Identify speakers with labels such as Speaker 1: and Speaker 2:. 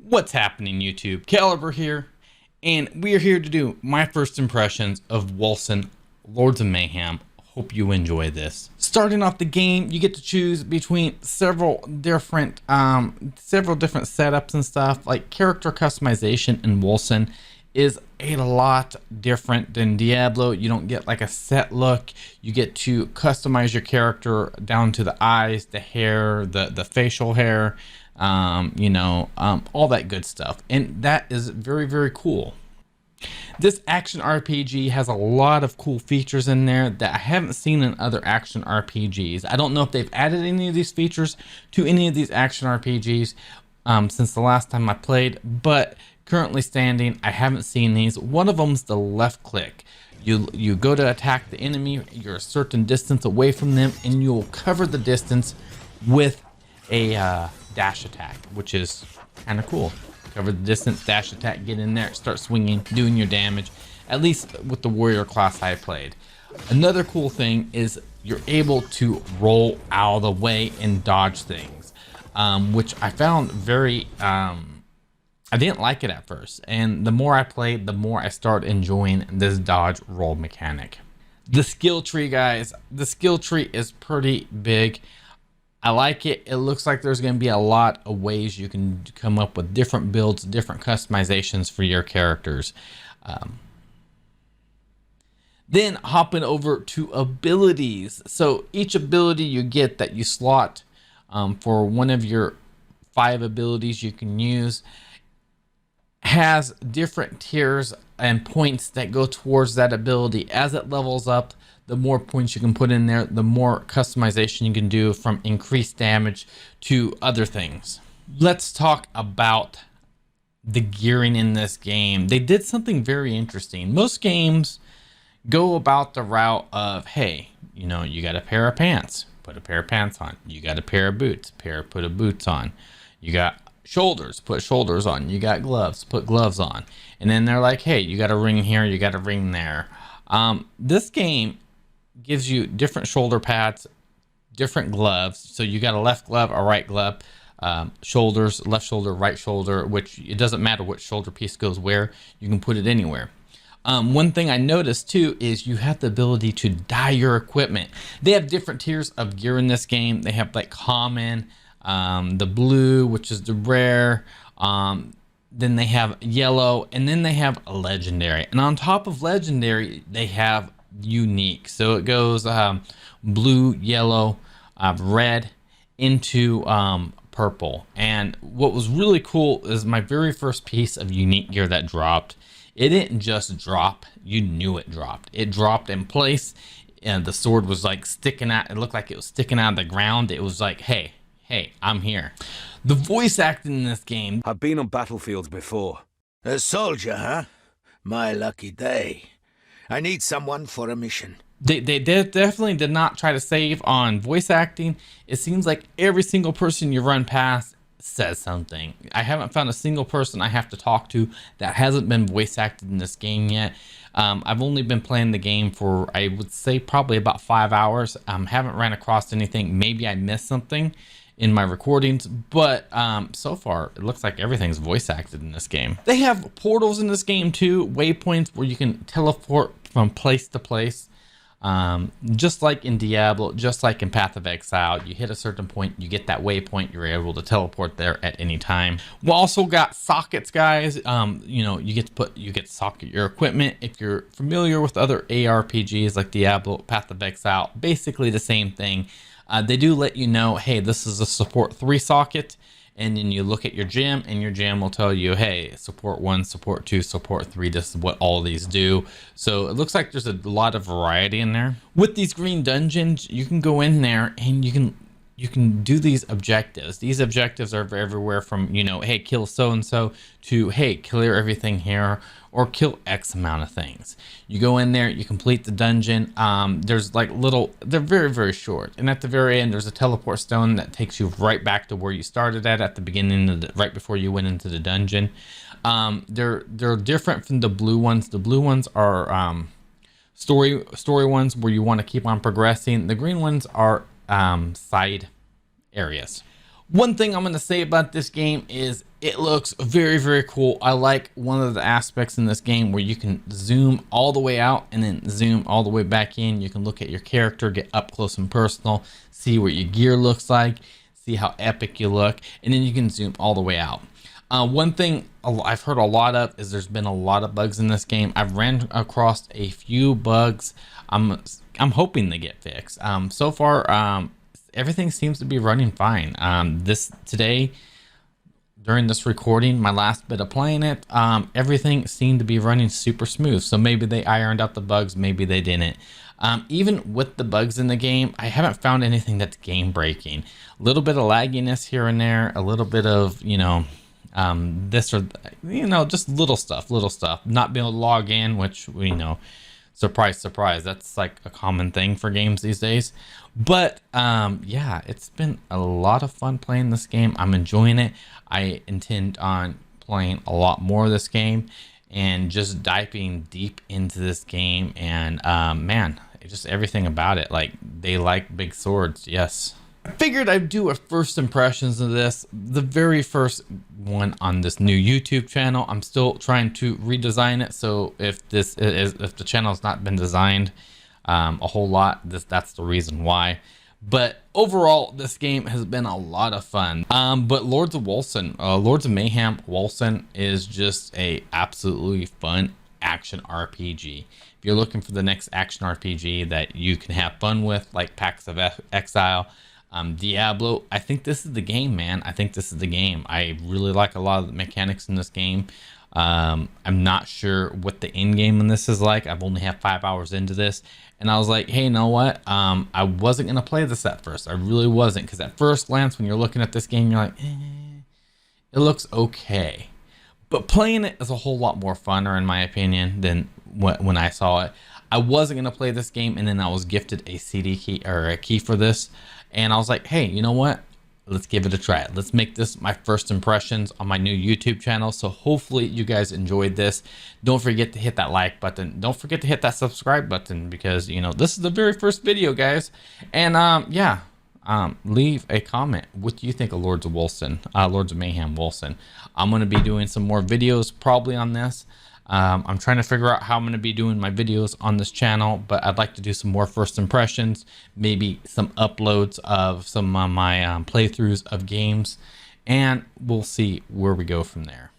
Speaker 1: What's happening, YouTube? Caliber here, and we are here to do my first impressions of Wolcen Lords of Mayhem. Hope you enjoy this. Starting off the game, you get to choose between several different setups and stuff. Like character customization in Wolcen is a lot different than Diablo. You don't get like a set look. You get to customize your character down to the eyes, the hair, the facial hair, all that good stuff, and that is very, very cool. This action RPG has a lot of cool features in there that I haven't seen in other action RPGs. I don't know if they've added any of these features to any of these action RPGs since the last time I played, but currently standing, I haven't seen these. One of them's the left click. You go to attack the enemy, you're a certain distance away from them, and you'll cover the distance with a dash attack, which is kind of cool. Cover the distance, dash attack, get in there, start swinging, doing your damage, at least with the warrior class I played. Another cool thing is you're able to roll out of the way and dodge things, which I found very I didn't like it at first, and the more I played, the more I started enjoying this dodge roll mechanic. The skill tree, guys, the skill tree is pretty big. I like it. It looks like there's going to be a lot of ways you can come up with different builds, different customizations for your characters. Then hopping over to abilities. So each ability you get that you slot for one of your 5 abilities you can use has different tiers and points that go towards that ability. As it levels up, the more points you can put in there, the more customization you can do, from increased damage to other things. Let's talk about the gearing in this game. They did something very interesting. Most games go about the route of, hey, you got a pair of pants, put a pair of pants on. You got a pair of boots, put a boots on. You got shoulders, put shoulders on. You got gloves, put gloves on. And then they're like, hey, you got a ring here, you got a ring there. This game gives you different shoulder pads, different gloves. So you got a left glove, a right glove, shoulders, left shoulder, right shoulder, which it doesn't matter which shoulder piece goes where, you can put it anywhere. One thing I noticed too is you have the ability to dye your equipment. They have different tiers of gear in this game. They have like common, the blue, which is the rare, then they have yellow, and then they have a legendary. And on top of legendary, they have unique. So it goes blue, yellow, red into purple. And what was really cool is my very first piece of unique gear that dropped, it didn't just drop, you knew it dropped. It dropped in place, and the sword was like sticking out. It looked like it was sticking out of the ground. It was like, hey, I'm here. The voice acting in this game,
Speaker 2: I've been on battlefields before.
Speaker 3: A soldier, huh? My lucky day. I need someone for a mission.
Speaker 1: They definitely did not try to save on voice acting. It seems like every single person you run past says something. I haven't found a single person I have to talk to that hasn't been voice acted in this game yet. I've only been playing the game for, I would say, probably about 5 hours. Haven't ran across anything. Maybe I missed something in my recordings, but so far it looks like everything's voice acted in this game. They have portals in this game too, waypoints where you can teleport from place to place, just like in Diablo, just like in Path of Exile. You hit a certain point, you get that waypoint, you're able to teleport there at any time. We also got sockets, guys. You get to socket your equipment. If you're familiar with other ARPGs like Diablo, Path of Exile, basically the same thing. They do let you know, hey, this is a support 3 socket, and then you look at your gem, and your gem will tell you, hey, support 1, support 2, support 3, this is what all these do. So it looks like there's a lot of variety in there. With these green dungeons, you can go in there and you can do these objectives. These objectives are everywhere from, hey, kill so-and-so, to, hey, clear everything here, or kill X amount of things. You go in there, you complete the dungeon. There's like they're very, very short. And at the very end, there's a teleport stone that takes you right back to where you started at the beginning, right before you went into the dungeon. They're different from the blue ones. The blue ones are story ones where you want to keep on progressing. The green ones are side areas. One thing I'm going to say about this game is it looks very, very cool. I like one of the aspects in this game where you can zoom all the way out and then zoom all the way back in. You can look at your character, get up close and personal, see what your gear looks like, see how epic you look, and then you can zoom all the way out. One thing I've heard a lot of is there's been a lot of bugs in this game. I've ran across a few bugs. I'm hoping they get fixed. So far, everything seems to be running fine. Today, during this recording, my last bit of playing it, everything seemed to be running super smooth. So maybe they ironed out the bugs, maybe they didn't. Even with the bugs in the game, I haven't found anything that's game breaking. A little bit of lagginess here and there, a little bit of, this or, just little stuff, not being able to log in, which we know, surprise, surprise, that's like a common thing for games these days. But yeah, it's been a lot of fun playing this game. I'm enjoying it. I intend on playing a lot more of this game and just diving deep into this game. And man, just everything about it. Like, they like big swords. Yes. I figured I'd do a first impressions of this, the very first one on this new YouTube channel. I'm still trying to redesign it. So if the channel has not been designed a whole lot, that's the reason why. But overall, this game has been a lot of fun. But Lords of Mayhem Wolcen is just a absolutely fun action RPG. If you're looking for the next action RPG that you can have fun with, like Pax of Exile, Diablo, I think this is the game, man. I think this is the game. I really like a lot of the mechanics in this game. I'm not sure what the end game in this is like. I've only had 5 hours into this, and I was like, hey, you know what? I wasn't gonna play this at first. I really wasn't, because at first glance, when you're looking at this game, you're like, it looks okay. But playing it is a whole lot more funner, in my opinion, than when I saw it. I wasn't gonna play this game, and then I was gifted a CD key, or a key for this, and I was like, hey, you know what? Let's give it a try. Let's make this my first impressions on my new YouTube channel. So hopefully you guys enjoyed this. Don't forget to hit that like button. Don't forget to hit that subscribe button, because this is the very first video, guys. And yeah, leave a comment. What do you think of Lords of Mayhem Wolcen? I'm going to be doing some more videos probably on this. I'm trying to figure out how I'm going to be doing my videos on this channel, but I'd like to do some more first impressions, maybe some uploads of some of my playthroughs of games, and we'll see where we go from there.